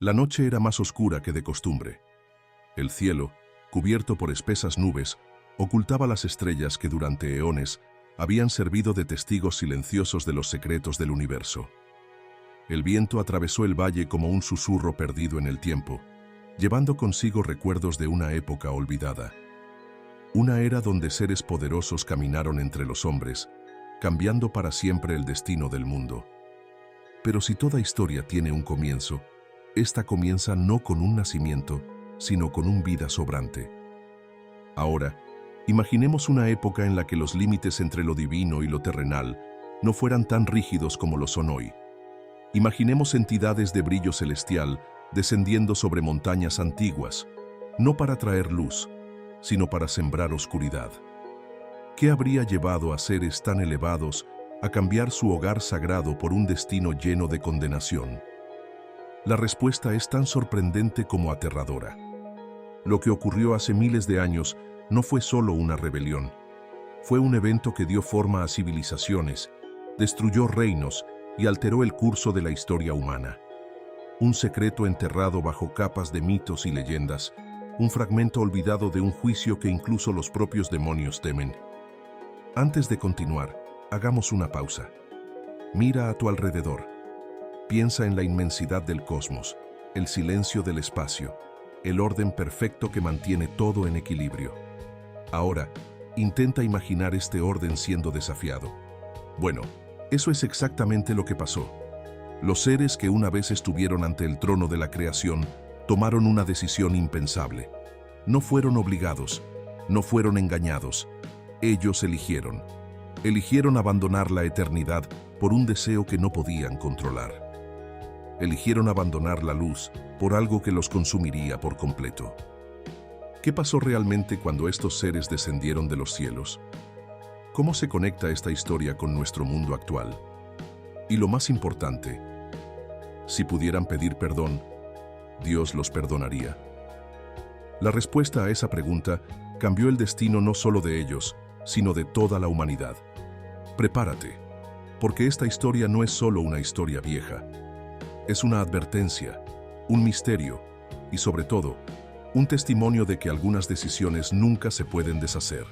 La noche era más oscura que de costumbre. El cielo, cubierto por espesas nubes, ocultaba las estrellas que durante eones habían servido de testigos silenciosos de los secretos del universo. El viento atravesó el valle como un susurro perdido en el tiempo, llevando consigo recuerdos de una época olvidada. Una era donde seres poderosos caminaron entre los hombres, cambiando para siempre el destino del mundo. Pero si toda historia tiene un comienzo, esta comienza no con un nacimiento, sino con un vida sobrante. Ahora, imaginemos una época en la que los límites entre lo divino y lo terrenal no fueran tan rígidos como lo son hoy. Imaginemos entidades de brillo celestial descendiendo sobre montañas antiguas, no para traer luz, sino para sembrar oscuridad. ¿Qué habría llevado a seres tan elevados a cambiar su hogar sagrado por un destino lleno de condenación? La respuesta es tan sorprendente como aterradora. Lo que ocurrió hace miles de años no fue solo una rebelión. Fue un evento que dio forma a civilizaciones, destruyó reinos y alteró el curso de la historia humana. Un secreto enterrado bajo capas de mitos y leyendas, un fragmento olvidado de un juicio que incluso los propios demonios temen. Antes de continuar, hagamos una pausa. Mira a tu alrededor. Piensa en la inmensidad del cosmos, el silencio del espacio, el orden perfecto que mantiene todo en equilibrio. Ahora, intenta imaginar este orden siendo desafiado. Bueno, eso es exactamente lo que pasó. Los seres que una vez estuvieron ante el trono de la creación tomaron una decisión impensable. No fueron obligados, no fueron engañados. Ellos eligieron. Eligieron abandonar la eternidad por un deseo que no podían controlar. Eligieron abandonar la luz por algo que los consumiría por completo. ¿Qué pasó realmente cuando estos seres descendieron de los cielos? ¿Cómo se conecta esta historia con nuestro mundo actual? Y lo más importante, si pudieran pedir perdón, ¿Dios los perdonaría? La respuesta a esa pregunta cambió el destino no solo de ellos, sino de toda la humanidad. Prepárate, porque esta historia no es solo una historia vieja. Es una advertencia, un misterio y, sobre todo, un testimonio de que algunas decisiones nunca se pueden deshacer.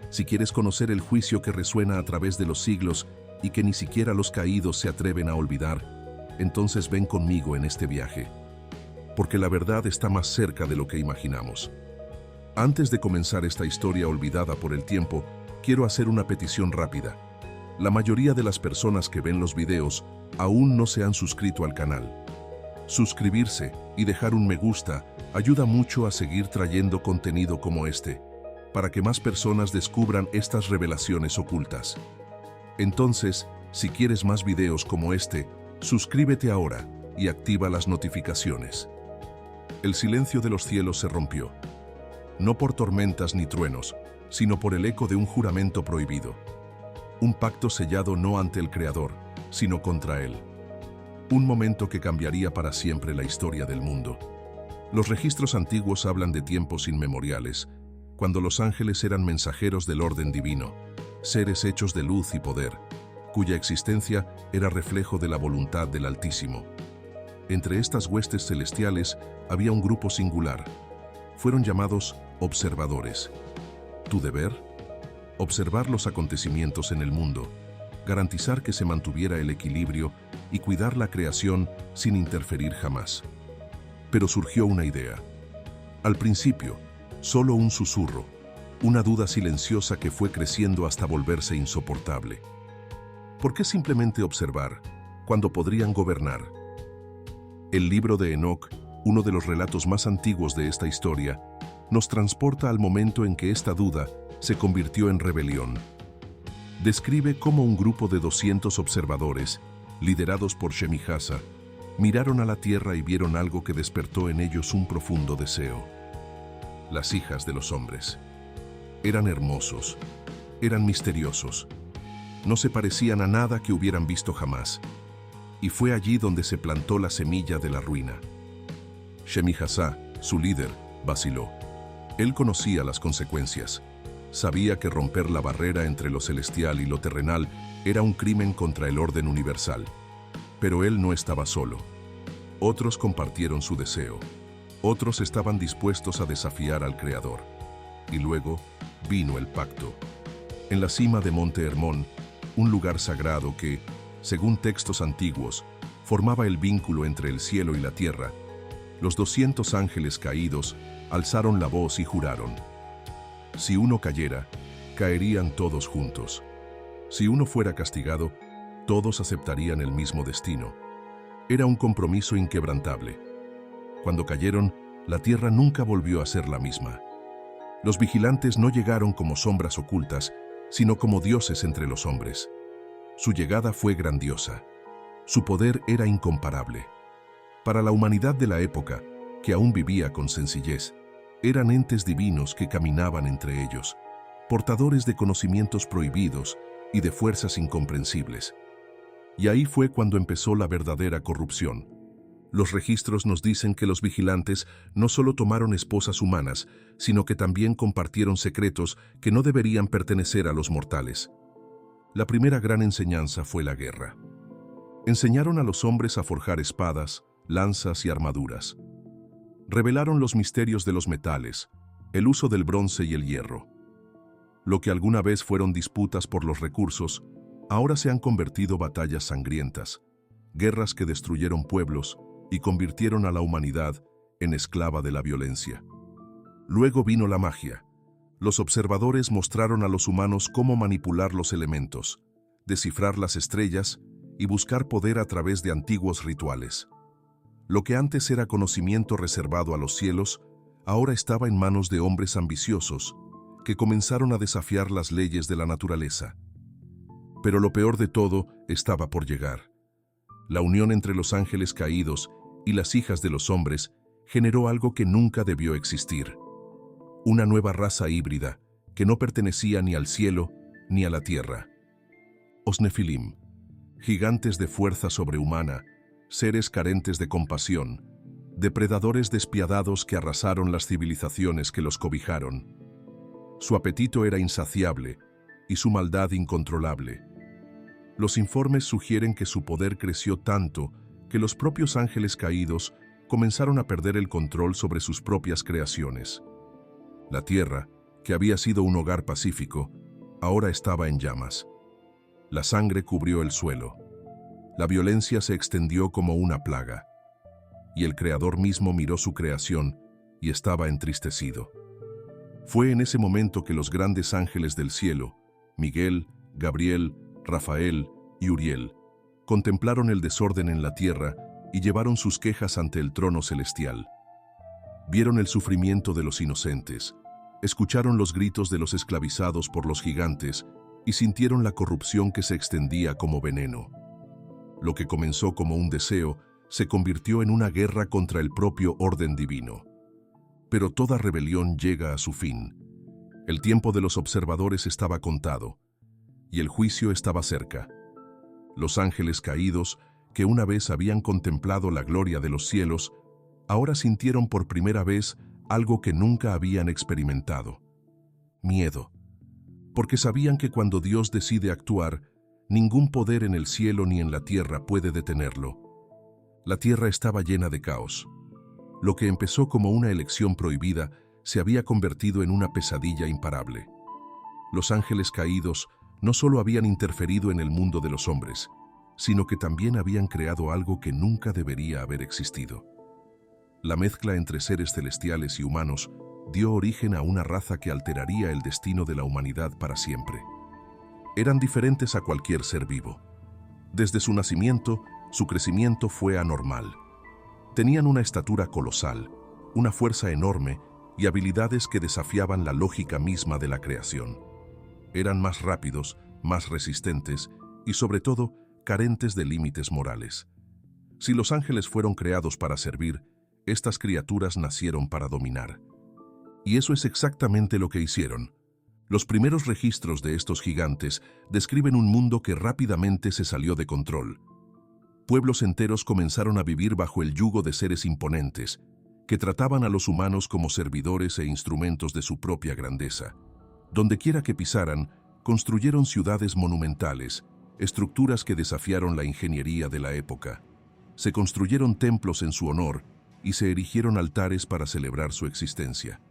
Si quieres conocer el juicio que resuena a través de los siglos y que ni siquiera los caídos se atreven a olvidar, entonces ven conmigo en este viaje, porque la verdad está más cerca de lo que imaginamos. Antes de comenzar esta historia olvidada por el tiempo, quiero hacer una petición rápida. La mayoría de las personas que ven los videos aún no se han suscrito al canal. Suscribirse y dejar un me gusta ayuda mucho a seguir trayendo contenido como este, para que más personas descubran estas revelaciones ocultas. Entonces, si quieres más videos como este, suscríbete ahora y activa las notificaciones. El silencio de los cielos se rompió, no por tormentas ni truenos, sino por el eco de un juramento prohibido. Un pacto sellado no ante el Creador, sino contra Él. Un momento que cambiaría para siempre la historia del mundo. Los registros antiguos hablan de tiempos inmemoriales, cuando los ángeles eran mensajeros del orden divino, seres hechos de luz y poder, cuya existencia era reflejo de la voluntad del Altísimo. Entre estas huestes celestiales había un grupo singular. Fueron llamados observadores. ¿Tu deber? Observar los acontecimientos en el mundo, garantizar que se mantuviera el equilibrio y cuidar la creación sin interferir jamás. Pero surgió una idea. Al principio, solo un susurro, una duda silenciosa que fue creciendo hasta volverse insoportable. ¿Por qué simplemente observar, cuando podrían gobernar? El libro de Enoc, uno de los relatos más antiguos de esta historia, nos transporta al momento en que esta duda se convirtió en rebelión. Describe cómo un grupo de 200 observadores, liderados por Shemijasa, miraron a la tierra y vieron algo que despertó en ellos un profundo deseo. Las hijas de los hombres. Eran hermosos, eran misteriosos, no se parecían a nada que hubieran visto jamás. Y fue allí donde se plantó la semilla de la ruina. Shemijasa, su líder, vaciló. Él conocía las consecuencias. Sabía que romper la barrera entre lo celestial y lo terrenal era un crimen contra el orden universal. Pero él no estaba solo. Otros compartieron su deseo. Otros estaban dispuestos a desafiar al Creador. Y luego vino el pacto. En la cima de Monte Hermón, un lugar sagrado que, según textos antiguos, formaba el vínculo entre el cielo y la tierra, los 200 ángeles caídos alzaron la voz y juraron: si uno cayera, caerían todos juntos. Si uno fuera castigado, todos aceptarían el mismo destino. Era un compromiso inquebrantable. Cuando cayeron, la tierra nunca volvió a ser la misma. Los vigilantes no llegaron como sombras ocultas, sino como dioses entre los hombres. Su llegada fue grandiosa. Su poder era incomparable. Para la humanidad de la época, que aún vivía con sencillez, eran entes divinos que caminaban entre ellos, portadores de conocimientos prohibidos y de fuerzas incomprensibles. Y ahí fue cuando empezó la verdadera corrupción. Los registros nos dicen que los vigilantes no solo tomaron esposas humanas, sino que también compartieron secretos que no deberían pertenecer a los mortales. La primera gran enseñanza fue la guerra. Enseñaron a los hombres a forjar espadas, lanzas y armaduras. Revelaron los misterios de los metales, el uso del bronce y el hierro. Lo que alguna vez fueron disputas por los recursos, ahora se han convertido en batallas sangrientas, guerras que destruyeron pueblos y convirtieron a la humanidad en esclava de la violencia. Luego vino la magia. Los observadores mostraron a los humanos cómo manipular los elementos, descifrar las estrellas y buscar poder a través de antiguos rituales. Lo que antes era conocimiento reservado a los cielos, ahora estaba en manos de hombres ambiciosos, que comenzaron a desafiar las leyes de la naturaleza. Pero lo peor de todo estaba por llegar. La unión entre los ángeles caídos y las hijas de los hombres generó algo que nunca debió existir. Una nueva raza híbrida que no pertenecía ni al cielo ni a la tierra. Os Nefilim, gigantes de fuerza sobrehumana, seres carentes de compasión, depredadores despiadados que arrasaron las civilizaciones que los cobijaron. Su apetito era insaciable y su maldad incontrolable. Los informes sugieren que su poder creció tanto que los propios ángeles caídos comenzaron a perder el control sobre sus propias creaciones. La tierra, que había sido un hogar pacífico, ahora estaba en llamas. La sangre cubrió el suelo. La violencia se extendió como una plaga. Y el Creador mismo miró su creación y estaba entristecido. Fue en ese momento que los grandes ángeles del cielo, Miguel, Gabriel, Rafael y Uriel, contemplaron el desorden en la tierra y llevaron sus quejas ante el trono celestial. Vieron el sufrimiento de los inocentes, escucharon los gritos de los esclavizados por los gigantes y sintieron la corrupción que se extendía como veneno. Lo que comenzó como un deseo se convirtió en una guerra contra el propio orden divino. Pero toda rebelión llega a su fin. El tiempo de los observadores estaba contado, y el juicio estaba cerca. Los ángeles caídos, que una vez habían contemplado la gloria de los cielos, ahora sintieron por primera vez algo que nunca habían experimentado: miedo. Porque sabían que cuando Dios decide actuar, ningún poder en el cielo ni en la tierra puede detenerlo. La tierra estaba llena de caos. Lo que empezó como una elección prohibida se había convertido en una pesadilla imparable. Los ángeles caídos no solo habían interferido en el mundo de los hombres, sino que también habían creado algo que nunca debería haber existido. La mezcla entre seres celestiales y humanos dio origen a una raza que alteraría el destino de la humanidad para siempre. Eran diferentes a cualquier ser vivo. Desde su nacimiento, su crecimiento fue anormal. Tenían una estatura colosal, una fuerza enorme y habilidades que desafiaban la lógica misma de la creación. Eran más rápidos, más resistentes y, sobre todo, carentes de límites morales. Si los ángeles fueron creados para servir, estas criaturas nacieron para dominar. Y eso es exactamente lo que hicieron. Los primeros registros de estos gigantes describen un mundo que rápidamente se salió de control. Pueblos enteros comenzaron a vivir bajo el yugo de seres imponentes, que trataban a los humanos como servidores e instrumentos de su propia grandeza. Dondequiera que pisaran, construyeron ciudades monumentales, estructuras que desafiaron la ingeniería de la época. se construyeron templos en su honor y se erigieron altares para celebrar su existencia.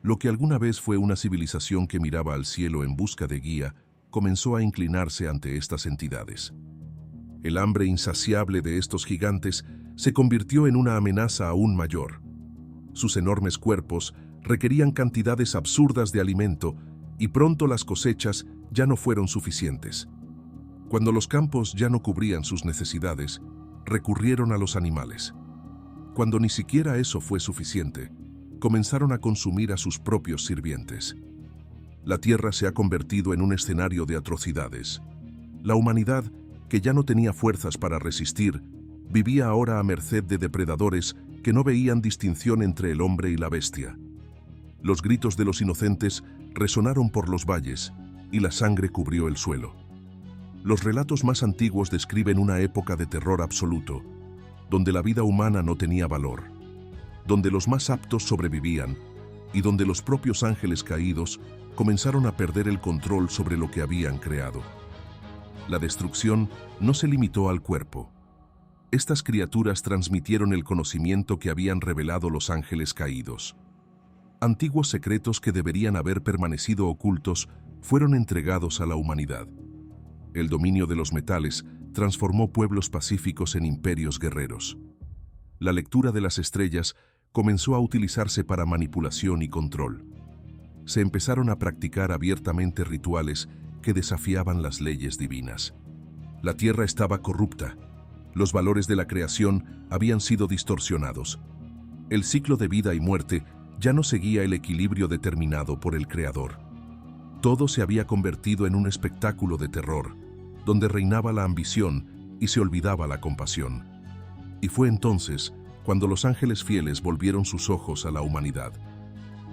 Lo que alguna vez fue una civilización que miraba al cielo en busca de guía, comenzó a inclinarse ante estas entidades. El hambre insaciable de estos gigantes se convirtió en una amenaza aún mayor. Sus enormes cuerpos requerían cantidades absurdas de alimento y pronto las cosechas ya no fueron suficientes. Cuando los campos ya no cubrían sus necesidades, recurrieron a los animales. Cuando ni siquiera eso fue suficiente, comenzaron a consumir a sus propios sirvientes. La tierra se ha convertido en un escenario de atrocidades. La humanidad, que ya no tenía fuerzas para resistir, vivía ahora a merced de depredadores que no veían distinción entre el hombre y la bestia. Los gritos de los inocentes resonaron por los valles y la sangre cubrió el suelo. Los relatos más antiguos describen una época de terror absoluto, donde la vida humana no tenía valor, donde los más aptos sobrevivían y donde los propios ángeles caídos comenzaron a perder el control sobre lo que habían creado. La destrucción no se limitó al cuerpo. Estas criaturas transmitieron el conocimiento que habían revelado los ángeles caídos. Antiguos secretos que deberían haber permanecido ocultos fueron entregados a la humanidad. El dominio de los metales transformó pueblos pacíficos en imperios guerreros. La lectura de las estrellas comenzó a utilizarse para manipulación y control. Se empezaron a practicar abiertamente rituales que desafiaban las leyes divinas. La tierra estaba corrupta. Los valores de la creación habían sido distorsionados. El ciclo de vida y muerte ya no seguía el equilibrio determinado por el Creador. Todo se había convertido en un espectáculo de terror, donde reinaba la ambición y se olvidaba la compasión. Y fue entonces cuando los ángeles fieles volvieron sus ojos a la humanidad.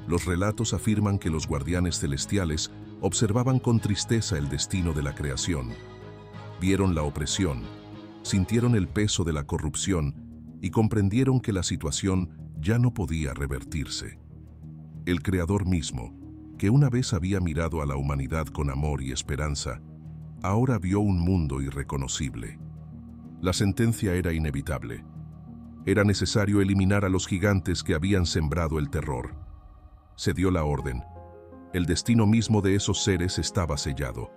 Los relatos afirman que los guardianes celestiales observaban con tristeza el destino de la creación. Vieron la opresión, sintieron el peso de la corrupción y comprendieron que la situación ya no podía revertirse. El Creador mismo, que una vez había mirado a la humanidad con amor y esperanza, ahora vio un mundo irreconocible. La sentencia era inevitable. Era necesario eliminar a los gigantes que habían sembrado el terror. Se dio la orden. El destino mismo de esos seres estaba sellado.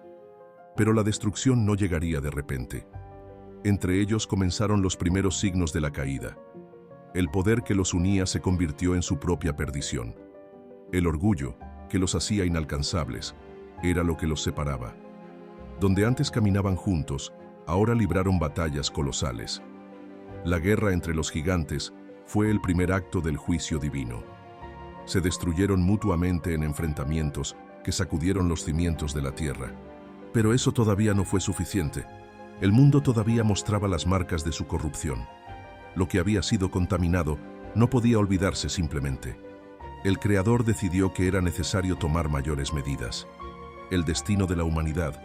Pero la destrucción no llegaría de repente. Entre ellos comenzaron los primeros signos de la caída. El poder que los unía se convirtió en su propia perdición. El orgullo, que los hacía inalcanzables, era lo que los separaba. Donde antes caminaban juntos, ahora libraron batallas colosales. La guerra entre los gigantes fue el primer acto del juicio divino. Se destruyeron mutuamente en enfrentamientos que sacudieron los cimientos de la tierra. Pero eso todavía no fue suficiente. El mundo todavía mostraba las marcas de su corrupción. Lo que había sido contaminado no podía olvidarse simplemente. El Creador decidió que era necesario tomar mayores medidas. El destino de la humanidad,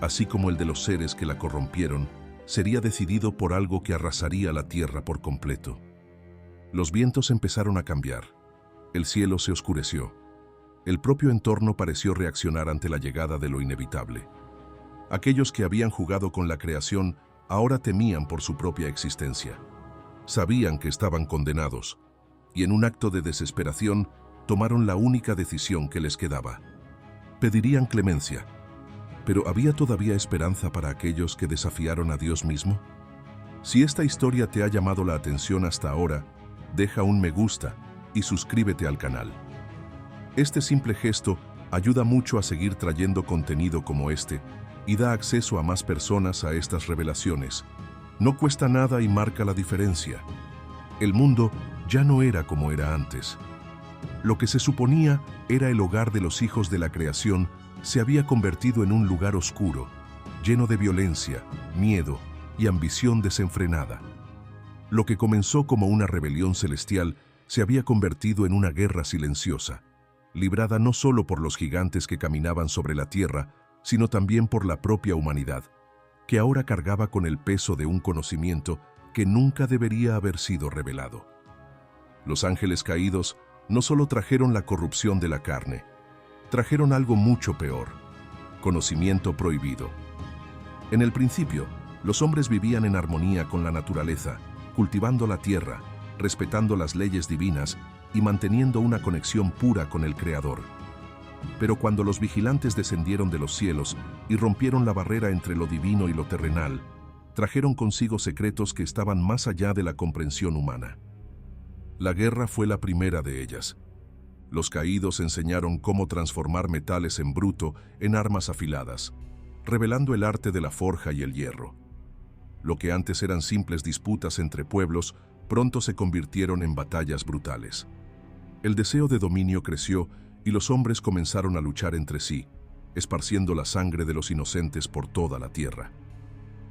así como el de los seres que la corrompieron, sería decidido por algo que arrasaría la tierra por completo. Los vientos empezaron a cambiar. El cielo se oscureció. El propio entorno pareció reaccionar ante la llegada de lo inevitable. Aquellos que habían jugado con la creación ahora temían por su propia existencia. Sabían que estaban condenados, y en un acto de desesperación tomaron la única decisión que les quedaba. Pedirían clemencia. ¿Pero había todavía esperanza para aquellos que desafiaron a Dios mismo? Si esta historia te ha llamado la atención hasta ahora, deja un me gusta y suscríbete al canal. Este simple gesto ayuda mucho a seguir trayendo contenido como este y da acceso a más personas a estas revelaciones. No cuesta nada y marca la diferencia. El mundo ya no era como era antes. Lo que se suponía era el hogar de los hijos de la creación se había convertido en un lugar oscuro, lleno de violencia, miedo y ambición desenfrenada. Lo que comenzó como una rebelión celestial se había convertido en una guerra silenciosa, librada no solo por los gigantes que caminaban sobre la tierra, sino también por la propia humanidad, que ahora cargaba con el peso de un conocimiento que nunca debería haber sido revelado. Los ángeles caídos no solo trajeron la corrupción de la carne, trajeron algo mucho peor: conocimiento prohibido. En el principio, Los hombres vivían en armonía con la naturaleza, cultivando la tierra, respetando las leyes divinas y manteniendo una conexión pura con el Creador. Pero cuando los vigilantes descendieron de los cielos y rompieron la barrera entre lo divino y lo terrenal, trajeron consigo secretos que estaban más allá de la comprensión humana. La guerra fue la primera de ellas. Los caídos enseñaron cómo transformar metales en bruto en armas afiladas, revelando el arte de la forja y el hierro. Lo que antes eran simples disputas entre pueblos, pronto se convirtieron en batallas brutales. El deseo de dominio creció y los hombres comenzaron a luchar entre sí, esparciendo la sangre de los inocentes por toda la tierra.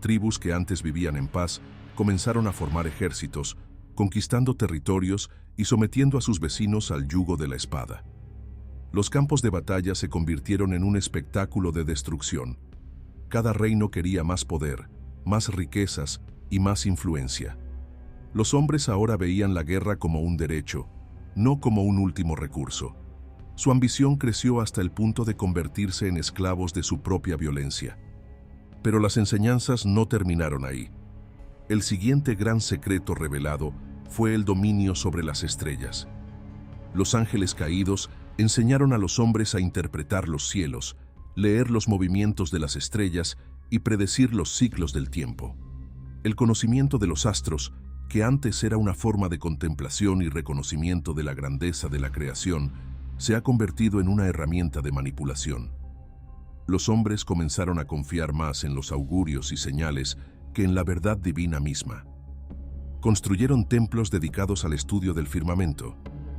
Tribus que antes vivían en paz comenzaron a formar ejércitos, conquistando territorios y sometiendo a sus vecinos al yugo de la espada. Los campos de batalla se convirtieron en un espectáculo de destrucción. Cada reino quería más poder, más riquezas y más influencia. Los hombres ahora veían la guerra como un derecho, no como un último recurso. Su ambición creció hasta el punto de convertirse en esclavos de su propia violencia. Pero las enseñanzas no terminaron ahí. El siguiente gran secreto revelado fue el dominio sobre las estrellas. Los ángeles caídos enseñaron a los hombres a interpretar los cielos, leer los movimientos de las estrellas y predecir los ciclos del tiempo. El conocimiento de los astros, que antes era una forma de contemplación y reconocimiento de la grandeza de la creación, se ha convertido en una herramienta de manipulación. Los hombres comenzaron a confiar más en los augurios y señales que en la verdad divina misma. Construyeron templos dedicados al estudio del firmamento,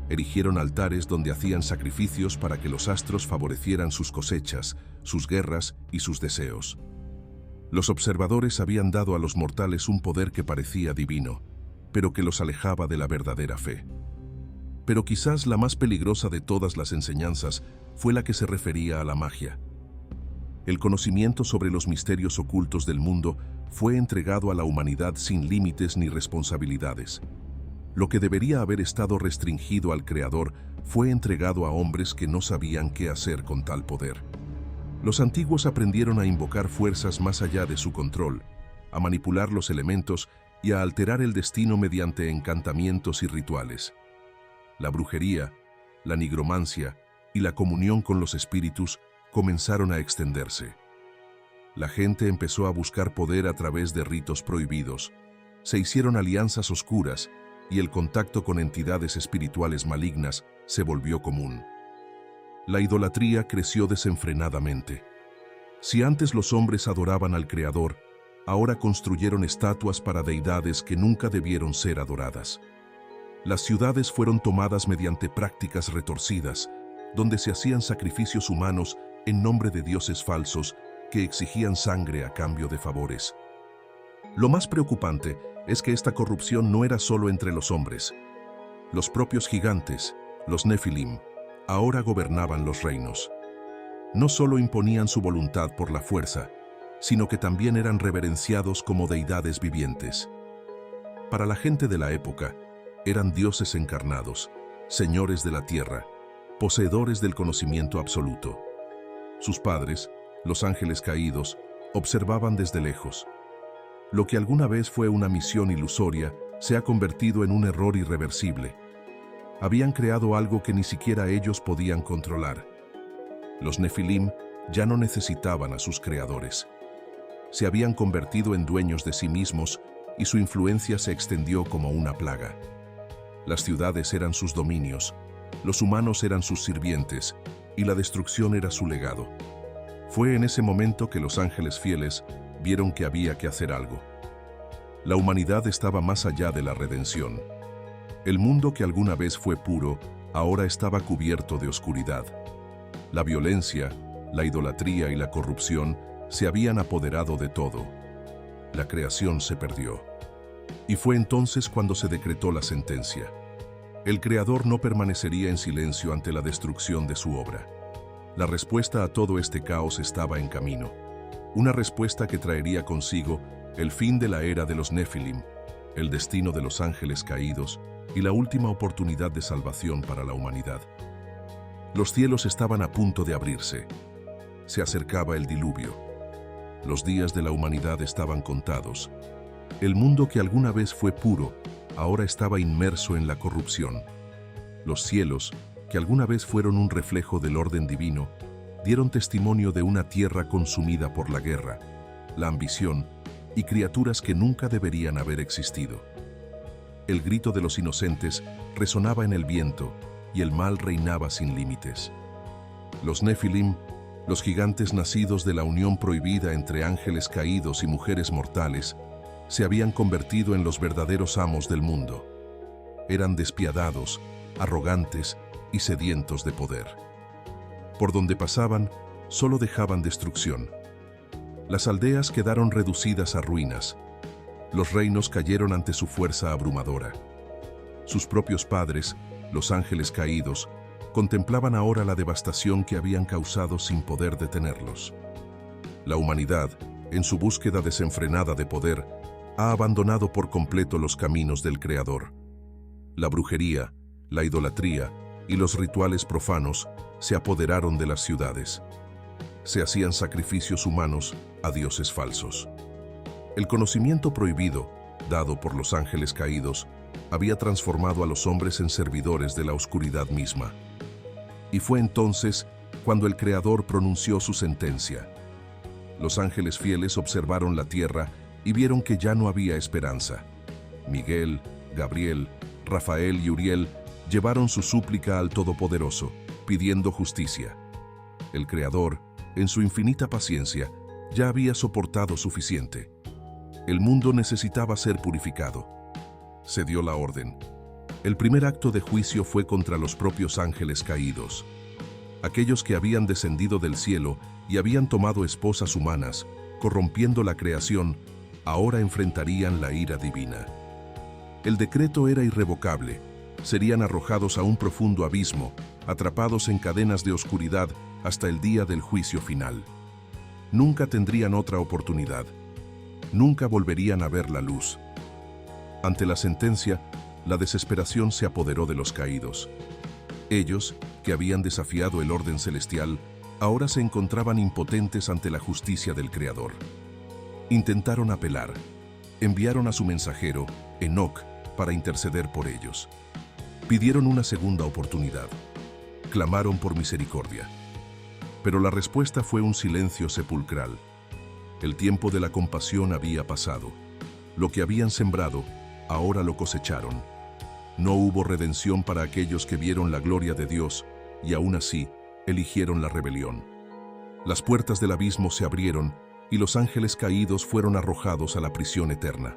erigieron altares donde hacían sacrificios para que los astros favorecieran sus cosechas, sus guerras y sus deseos. Los observadores habían dado a los mortales un poder que parecía divino, pero que los alejaba de la verdadera fe. Pero quizás la más peligrosa de todas las enseñanzas fue la que se refería a la magia. El conocimiento sobre los misterios ocultos del mundo fue entregado a la humanidad sin límites ni responsabilidades. Lo que debería haber estado restringido al Creador fue entregado a hombres que no sabían qué hacer con tal poder. Los antiguos aprendieron a invocar fuerzas más allá de su control, a manipular los elementos y a alterar el destino mediante encantamientos y rituales. La brujería, la nigromancia y la comunión con los espíritus comenzaron a extenderse. La gente empezó a buscar poder a través de ritos prohibidos, se hicieron alianzas oscuras y el contacto con entidades espirituales malignas se volvió común. La idolatría creció desenfrenadamente. Si antes los hombres adoraban al Creador, ahora construyeron estatuas para deidades que nunca debieron ser adoradas. Las ciudades fueron tomadas mediante prácticas retorcidas, donde se hacían sacrificios humanos en nombre de dioses falsos que exigían sangre a cambio de favores. Lo más preocupante es que esta corrupción no era solo entre los hombres. Los propios gigantes, los Nefilim, ahora gobernaban los reinos. No solo imponían su voluntad por la fuerza, sino que también eran reverenciados como deidades vivientes. Para la gente de la época, eran dioses encarnados, señores de la tierra, poseedores del conocimiento absoluto. Sus padres, los ángeles caídos, observaban desde lejos. Lo que alguna vez fue una misión ilusoria se ha convertido en un error irreversible. Habían creado algo que ni siquiera ellos podían controlar. Los Nefilim ya no necesitaban a sus creadores. Se habían convertido en dueños de sí mismos y su influencia se extendió como una plaga. Las ciudades eran sus dominios, los humanos eran sus sirvientes y la destrucción era su legado. Fue en ese momento que los ángeles fieles vieron que había que hacer algo. La humanidad estaba más allá de la redención. El mundo que alguna vez fue puro, ahora estaba cubierto de oscuridad. La violencia, la idolatría y la corrupción se habían apoderado de todo. La creación se perdió. Y fue entonces cuando se decretó la sentencia. El Creador no permanecería en silencio ante la destrucción de su obra. La respuesta a todo este caos estaba en camino. Una respuesta que traería consigo el fin de la era de los Nefilim, el destino de los ángeles caídos y la última oportunidad de salvación para la humanidad. Los cielos estaban a punto de abrirse. Se acercaba el diluvio. Los días de la humanidad estaban contados. El mundo que alguna vez fue puro, ahora estaba inmerso en la corrupción. Los cielos, que alguna vez fueron un reflejo del orden divino, dieron testimonio de una tierra consumida por la guerra, la ambición y criaturas que nunca deberían haber existido. El grito de los inocentes resonaba en el viento y el mal reinaba sin límites. Los Nefilim, los gigantes nacidos de la unión prohibida entre ángeles caídos y mujeres mortales, se habían convertido en los verdaderos amos del mundo. Eran despiadados, arrogantes y sedientos de poder. Por donde pasaban, solo dejaban destrucción. Las aldeas quedaron reducidas a ruinas. Los reinos cayeron ante su fuerza abrumadora. Sus propios padres, los ángeles caídos, contemplaban ahora la devastación que habían causado sin poder detenerlos. La humanidad, en su búsqueda desenfrenada de poder, ha abandonado por completo los caminos del Creador. La brujería, la idolatría y los rituales profanos se apoderaron de las ciudades. Se hacían sacrificios humanos a dioses falsos. El conocimiento prohibido, dado por los ángeles caídos, había transformado a los hombres en servidores de la oscuridad misma. Y fue entonces cuando el Creador pronunció su sentencia. Los ángeles fieles observaron la tierra y vieron que ya no había esperanza. Miguel, Gabriel, Rafael y Uriel llevaron su súplica al Todopoderoso, pidiendo justicia. El Creador, en su infinita paciencia, ya había soportado suficiente. El mundo necesitaba ser purificado. Se dio la orden. El primer acto de juicio fue contra los propios ángeles caídos. Aquellos que habían descendido del cielo y habían tomado esposas humanas, corrompiendo la creación, ahora enfrentarían la ira divina. El decreto era irrevocable. Serían arrojados a un profundo abismo, atrapados en cadenas de oscuridad hasta el día del juicio final. Nunca tendrían otra oportunidad. Nunca volverían a ver la luz. Ante la sentencia, la desesperación se apoderó de los caídos. Ellos, que habían desafiado el orden celestial, ahora se encontraban impotentes ante la justicia del Creador. Intentaron apelar. Enviaron a su mensajero, Enoc, para interceder por ellos. Pidieron una segunda oportunidad. Clamaron por misericordia. Pero la respuesta fue un silencio sepulcral. El tiempo de la compasión había pasado. Lo que habían sembrado, ahora lo cosecharon. No hubo redención para aquellos que vieron la gloria de Dios y aún así eligieron la rebelión. Las puertas del abismo se abrieron y los ángeles caídos fueron arrojados a la prisión eterna.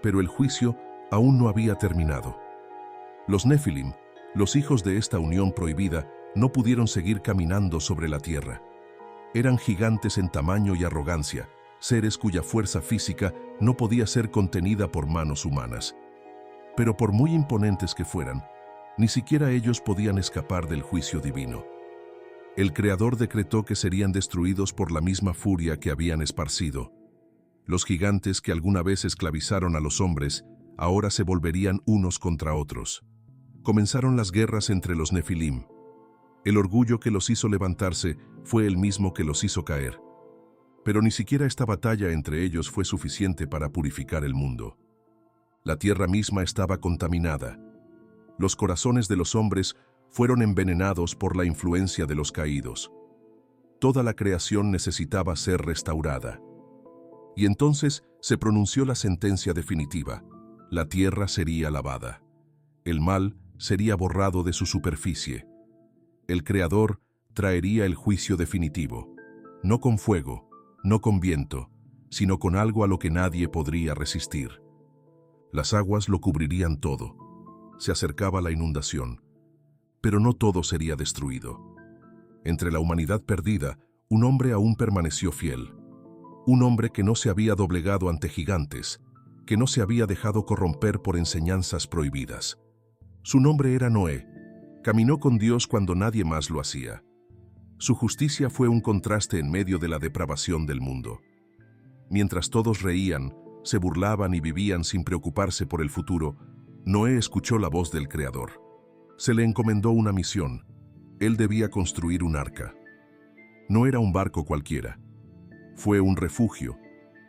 Pero el juicio aún no había terminado. Los Nefilim, los hijos de esta unión prohibida, no pudieron seguir caminando sobre la tierra. Eran gigantes en tamaño y arrogancia, seres cuya fuerza física no podía ser contenida por manos humanas. Pero por muy imponentes que fueran, ni siquiera ellos podían escapar del juicio divino. El Creador decretó que serían destruidos por la misma furia que habían esparcido. Los gigantes que alguna vez esclavizaron a los hombres, ahora se volverían unos contra otros. Comenzaron las guerras entre los Nefilim. El orgullo que los hizo levantarse fue el mismo que los hizo caer. Pero ni siquiera esta batalla entre ellos fue suficiente para purificar el mundo. La tierra misma estaba contaminada. Los corazones de los hombres fueron envenenados por la influencia de los caídos. Toda la creación necesitaba ser restaurada. Y entonces se pronunció la sentencia definitiva. La tierra sería lavada. El mal sería borrado de su superficie. El Creador traería el juicio definitivo, no con fuego, no con viento, sino con algo a lo que nadie podría resistir. Las aguas lo cubrirían todo. Se acercaba la inundación. Pero no todo sería destruido. Entre la humanidad perdida, un hombre aún permaneció fiel. Un hombre que no se había doblegado ante gigantes, que no se había dejado corromper por enseñanzas prohibidas. Su nombre era Noé. Caminó con Dios cuando nadie más lo hacía. Su justicia fue un contraste en medio de la depravación del mundo. Mientras todos reían, se burlaban y vivían sin preocuparse por el futuro, Noé escuchó la voz del Creador. Se le encomendó una misión. Él debía construir un arca. No era un barco cualquiera. Fue un refugio,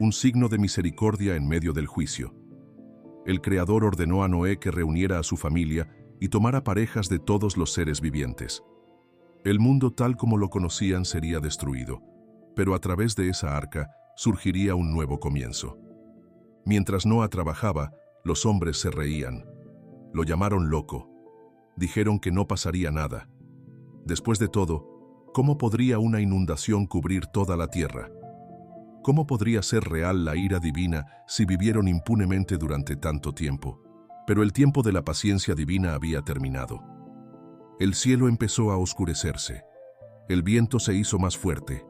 un signo de misericordia en medio del juicio. El Creador ordenó a Noé que reuniera a su familia y tomara parejas de todos los seres vivientes. El mundo tal como lo conocían sería destruido, pero a través de esa arca surgiría un nuevo comienzo. Mientras Noé trabajaba, los hombres se reían. Lo llamaron loco. Dijeron que no pasaría nada. Después de todo, ¿cómo podría una inundación cubrir toda la tierra? ¿Cómo podría ser real la ira divina si vivieron impunemente durante tanto tiempo? Pero el tiempo de la paciencia divina había terminado. El cielo empezó a oscurecerse. El viento se hizo más fuerte.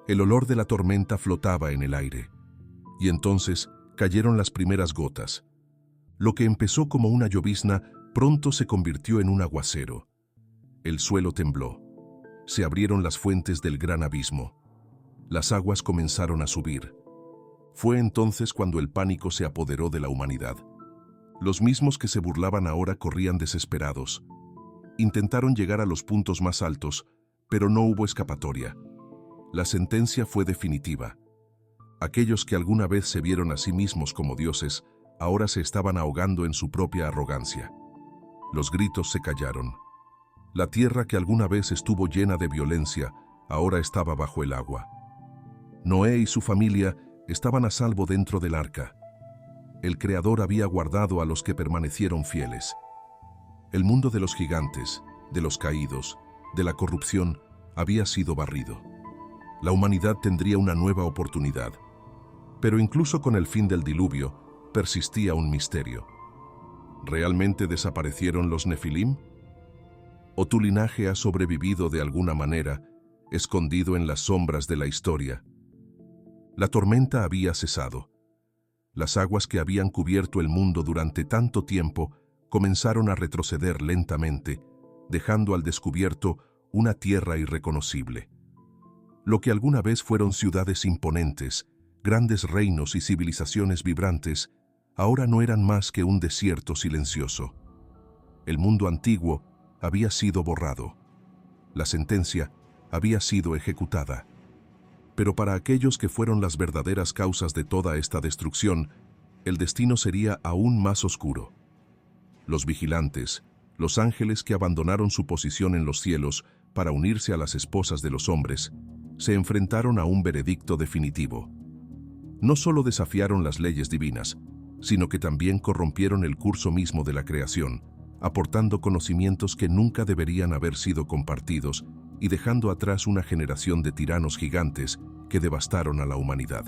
El olor de la tormenta flotaba en el aire. Y entonces cayeron las primeras gotas. Lo que empezó como una llovizna pronto se convirtió en un aguacero. El suelo tembló. Se abrieron las fuentes del gran abismo. Las aguas comenzaron a subir. Fue entonces cuando el pánico se apoderó de la humanidad. Los mismos que se burlaban ahora corrían desesperados. Intentaron llegar a los puntos más altos, pero no hubo escapatoria. La sentencia fue definitiva. Aquellos que alguna vez se vieron a sí mismos como dioses, ahora se estaban ahogando en su propia arrogancia. Los gritos se callaron. La tierra que alguna vez estuvo llena de violencia, ahora estaba bajo el agua. Noé y su familia estaban a salvo dentro del arca. El Creador había guardado a los que permanecieron fieles. El mundo de los gigantes, de los caídos, de la corrupción, había sido barrido. La humanidad tendría una nueva oportunidad. Pero incluso con el fin del diluvio, persistía un misterio. ¿Realmente desaparecieron los Nefilim? ¿O tu linaje ha sobrevivido de alguna manera, escondido en las sombras de la historia? La tormenta había cesado. Las aguas que habían cubierto el mundo durante tanto tiempo comenzaron a retroceder lentamente, dejando al descubierto una tierra irreconocible. Lo que alguna vez fueron ciudades imponentes, grandes reinos y civilizaciones vibrantes, ahora no eran más que un desierto silencioso. El mundo antiguo había sido borrado. La sentencia había sido ejecutada. Pero para aquellos que fueron las verdaderas causas de toda esta destrucción, el destino sería aún más oscuro. Los vigilantes, los ángeles que abandonaron su posición en los cielos para unirse a las esposas de los hombres, se enfrentaron a un veredicto definitivo. No solo desafiaron las leyes divinas, sino que también corrompieron el curso mismo de la creación, aportando conocimientos que nunca deberían haber sido compartidos y dejando atrás una generación de tiranos gigantes que devastaron a la humanidad.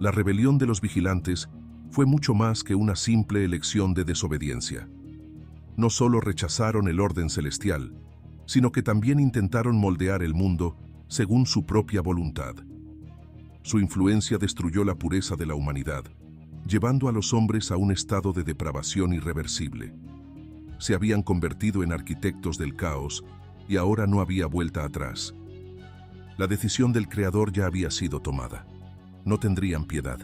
La rebelión de los vigilantes fue mucho más que una simple elección de desobediencia. No solo rechazaron el orden celestial, sino que también intentaron moldear el mundo según su propia voluntad. Su influencia destruyó la pureza de la humanidad, llevando a los hombres a un estado de depravación irreversible. Se habían convertido en arquitectos del caos y ahora no había vuelta atrás. La decisión del Creador ya había sido tomada. No tendrían piedad.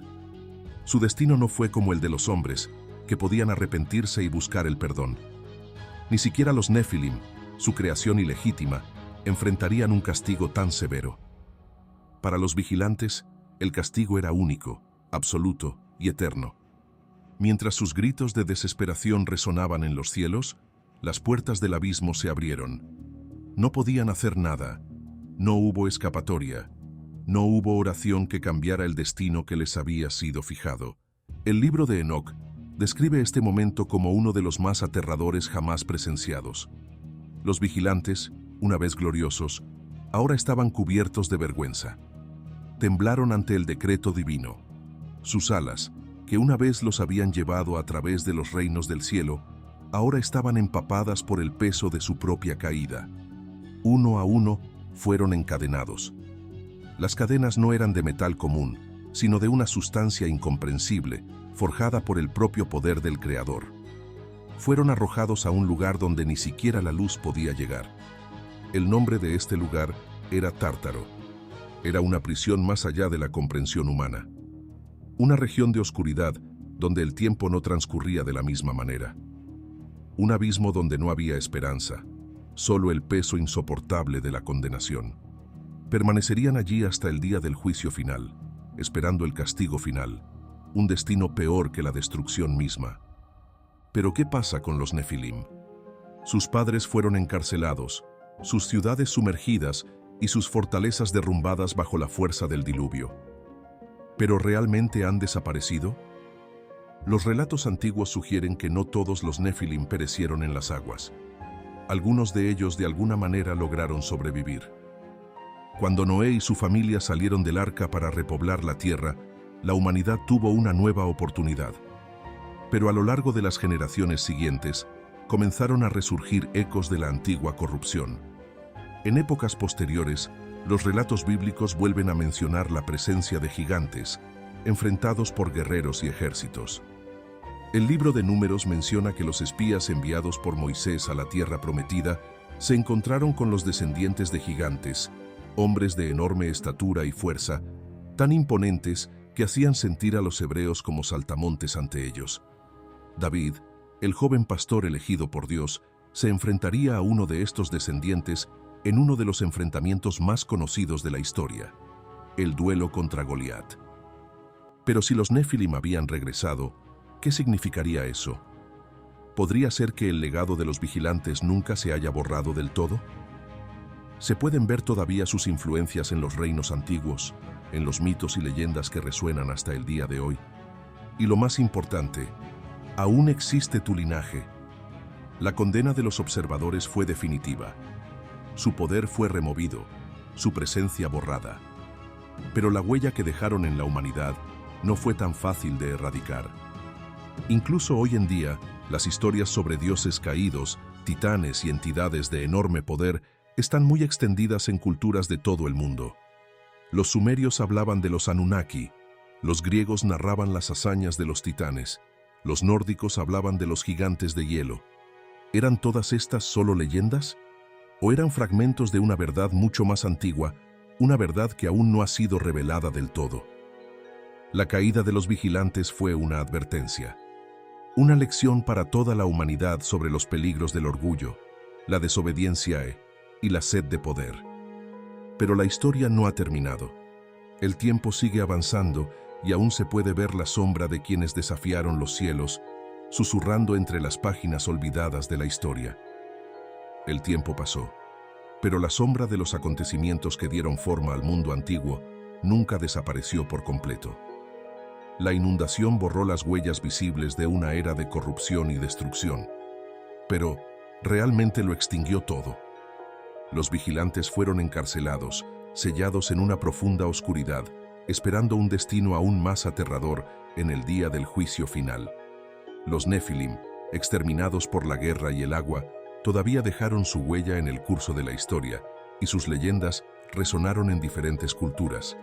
Su destino no fue como el de los hombres, que podían arrepentirse y buscar el perdón. Ni siquiera los Nefilim, su creación ilegítima, enfrentarían un castigo tan severo. Para los vigilantes, el castigo era único, absoluto y eterno. Mientras sus gritos de desesperación resonaban en los cielos, las puertas del abismo se abrieron. No podían hacer nada. No hubo escapatoria. No hubo oración que cambiara el destino que les había sido fijado. El libro de Enoc describe este momento como uno de los más aterradores jamás presenciados. Los vigilantes, una vez gloriosos, ahora estaban cubiertos de vergüenza. Temblaron ante el decreto divino. Sus alas, que una vez los habían llevado a través de los reinos del cielo, ahora estaban empapadas por el peso de su propia caída. Uno a uno fueron encadenados. Las cadenas no eran de metal común, sino de una sustancia incomprensible, forjada por el propio poder del Creador. Fueron arrojados a un lugar donde ni siquiera la luz podía llegar. El nombre de este lugar era Tártaro. Era una prisión más allá de la comprensión humana. Una región de oscuridad donde el tiempo no transcurría de la misma manera. Un abismo donde no había esperanza, solo el peso insoportable de la condenación. permanecerían allí hasta el día del juicio final, esperando el castigo final, un destino peor que la destrucción misma. Pero ¿qué pasa con los Nefilim? Sus padres fueron encarcelados, sus ciudades sumergidas y sus fortalezas derrumbadas bajo la fuerza del diluvio. ¿Pero realmente han desaparecido? Los relatos antiguos sugieren que no todos los Nefilim perecieron en las aguas. Algunos de ellos de alguna manera lograron sobrevivir. Cuando Noé y su familia salieron del arca para repoblar la tierra, la humanidad tuvo una nueva oportunidad. Pero a lo largo de las generaciones siguientes, comenzaron a resurgir ecos de la antigua corrupción. En épocas posteriores, los relatos bíblicos vuelven a mencionar la presencia de gigantes, enfrentados por guerreros y ejércitos. El libro de Números menciona que los espías enviados por Moisés a la tierra prometida se encontraron con los descendientes de gigantes, hombres de enorme estatura y fuerza, tan imponentes que hacían sentir a los hebreos como saltamontes ante ellos. David, el joven pastor elegido por Dios, se enfrentaría a uno de estos descendientes en uno de los enfrentamientos más conocidos de la historia, el duelo contra Goliat. Pero si los Nefilim habían regresado, ¿qué significaría eso? ¿Podría ser que el legado de los vigilantes nunca se haya borrado del todo? ¿Se pueden ver todavía sus influencias en los reinos antiguos, en los mitos y leyendas que resuenan hasta el día de hoy? Y lo más importante, aún existe tu linaje. La condena de los observadores fue definitiva. Su poder fue removido, su presencia borrada. Pero la huella que dejaron en la humanidad no fue tan fácil de erradicar. Incluso hoy en día, las historias sobre dioses caídos, titanes y entidades de enorme poder están muy extendidas en culturas de todo el mundo. Los sumerios hablaban de los Anunnaki, los griegos narraban las hazañas de los titanes, los nórdicos hablaban de los gigantes de hielo. ¿Eran todas estas solo leyendas? ¿O eran fragmentos de una verdad mucho más antigua, una verdad que aún no ha sido revelada del todo? La caída de los vigilantes fue una advertencia. Una lección para toda la humanidad sobre los peligros del orgullo, la desobediencia y la sed de poder. Pero la historia no ha terminado. El tiempo sigue avanzando y aún se puede ver la sombra de quienes desafiaron los cielos, susurrando entre las páginas olvidadas de la historia. El tiempo pasó, pero la sombra de los acontecimientos que dieron forma al mundo antiguo nunca desapareció por completo. La inundación borró las huellas visibles de una era de corrupción y destrucción, pero realmente lo extinguió todo. Los vigilantes fueron encarcelados, sellados en una profunda oscuridad, esperando un destino aún más aterrador en el día del juicio final. Los Nefilim, exterminados por la guerra y el agua, todavía dejaron su huella en el curso de la historia, y sus leyendas resonaron en diferentes culturas.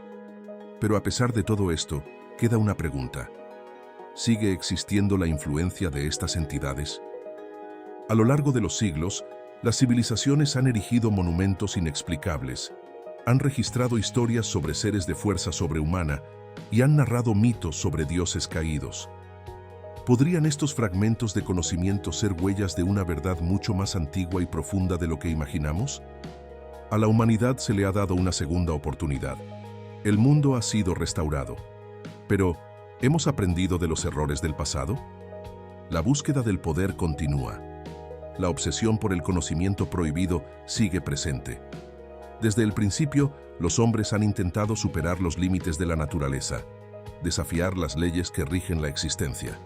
Pero a pesar de todo esto, queda una pregunta. ¿Sigue existiendo la influencia de estas entidades? A lo largo de los siglos, las civilizaciones han erigido monumentos inexplicables, han registrado historias sobre seres de fuerza sobrehumana y han narrado mitos sobre dioses caídos. ¿Podrían estos fragmentos de conocimiento ser huellas de una verdad mucho más antigua y profunda de lo que imaginamos? A la humanidad se le ha dado una segunda oportunidad. El mundo ha sido restaurado. Pero, ¿hemos aprendido de los errores del pasado? La búsqueda del poder continúa. La obsesión por el conocimiento prohibido sigue presente. Desde el principio, los hombres han intentado superar los límites de la naturaleza, desafiar las leyes que rigen la existencia.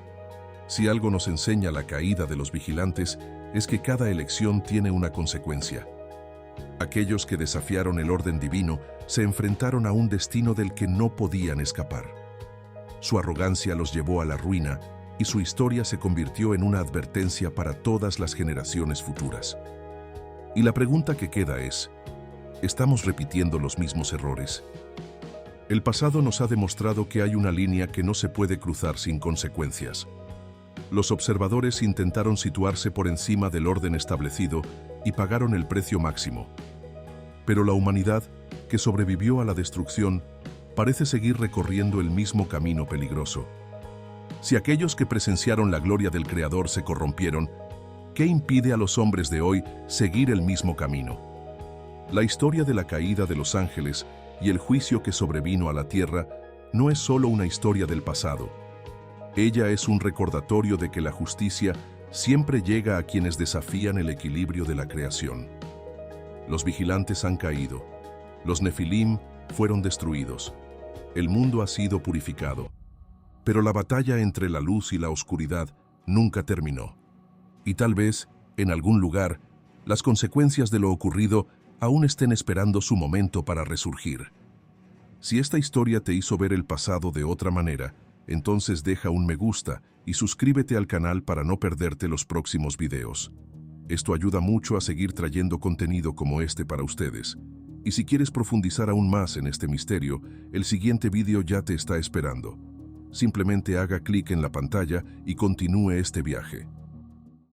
Si algo nos enseña la caída de los vigilantes, es que cada elección tiene una consecuencia. Aquellos que desafiaron el orden divino se enfrentaron a un destino del que no podían escapar. Su arrogancia los llevó a la ruina y su historia se convirtió en una advertencia para todas las generaciones futuras. Y la pregunta que queda es, ¿estamos repitiendo los mismos errores? El pasado nos ha demostrado que hay una línea que no se puede cruzar sin consecuencias. Los observadores intentaron situarse por encima del orden establecido y pagaron el precio máximo. Pero la humanidad, que sobrevivió a la destrucción, parece seguir recorriendo el mismo camino peligroso. Si aquellos que presenciaron la gloria del Creador se corrompieron, ¿qué impide a los hombres de hoy seguir el mismo camino? La historia de la caída de los ángeles y el juicio que sobrevino a la tierra no es solo una historia del pasado. Ella es un recordatorio de que la justicia siempre llega a quienes desafían el equilibrio de la creación. Los vigilantes han caído. Los Nefilim fueron destruidos. El mundo ha sido purificado. Pero la batalla entre la luz y la oscuridad nunca terminó. Y tal vez, en algún lugar, las consecuencias de lo ocurrido aún estén esperando su momento para resurgir. Si esta historia te hizo ver el pasado de otra manera, entonces deja un me gusta y suscríbete al canal para no perderte los próximos videos. Esto ayuda mucho a seguir trayendo contenido como este para ustedes. Y si quieres profundizar aún más en este misterio, el siguiente video ya te está esperando. Simplemente haga clic en la pantalla y continúe este viaje.